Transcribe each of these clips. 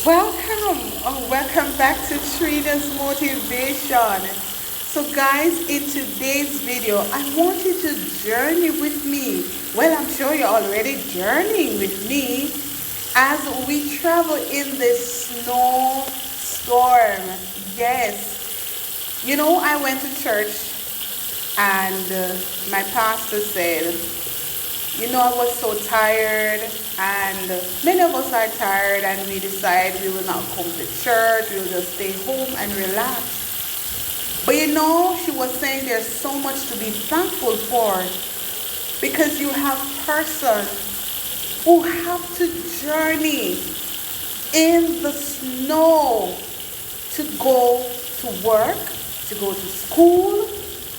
Welcome back to Trina's Motivation. So guys, in today's video, I want you to journey with me. Well, I'm sure you're already journeying with me as we travel in this snow storm. Yes, I went to church and my pastor said, I was so tired, and many of us are tired, and we decide we will not come to church, we will just stay home and relax. But she was saying there's so much to be thankful for, because you have persons who have to journey in the snow to go to work, to go to school,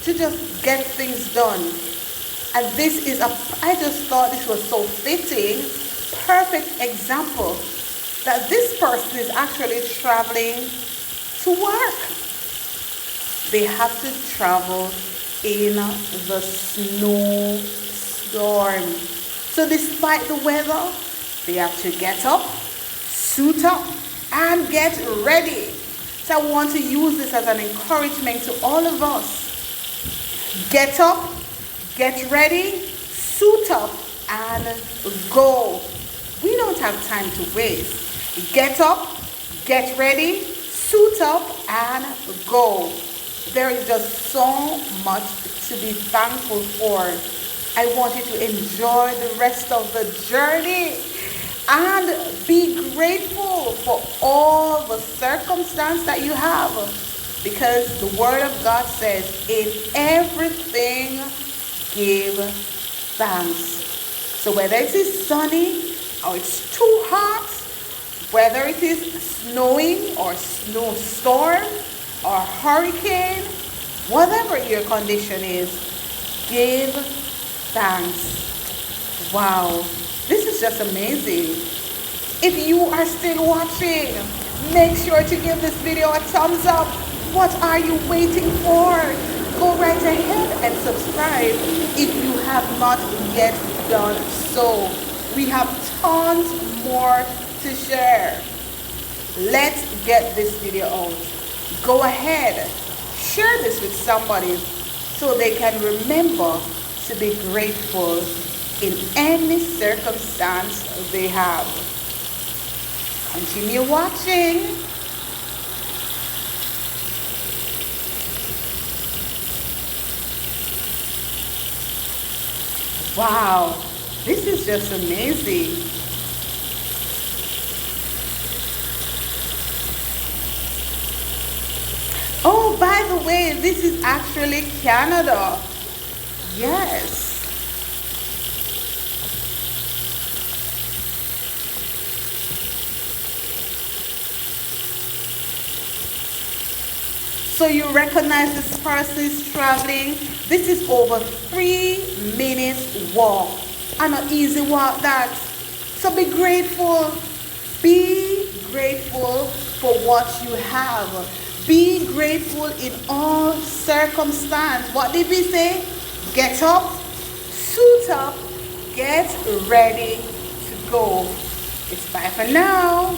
to just get things done. And I just thought this was so fitting, perfect example that this person is actually traveling to work. They have to travel in the snow storm. So despite the weather, they have to get up, suit up, and get ready. So I want to use this as an encouragement to all of us. Get up, get ready, suit up, and go. We don't have time to waste. Get up, get ready, suit up, and go. There is just so much to be thankful for. I want you to enjoy the rest of the journey and be grateful for all the circumstance that you have, because the Word of God says, in everything give thanks. So whether it is sunny or it's too hot, whether it is snowing or snowstorm or hurricane, whatever your condition is, give thanks. Wow, this is just amazing. If you are still watching, make sure to give this video a thumbs up. What are you waiting for? Go right ahead and subscribe if you have not yet done so. We have tons more to share. Let's get this video out. Go ahead, share this with somebody so they can remember to be grateful in any circumstance they have. Continue watching. Wow, this is just amazing. Oh, by the way, this is actually Canada. Yes. So you recognize this person is traveling. This is over 3 minutes walk. And an easy walk that. So be grateful. Be grateful for what you have. Be grateful in all circumstances. What did we say? Get up, suit up, get ready to go. It's bye for now.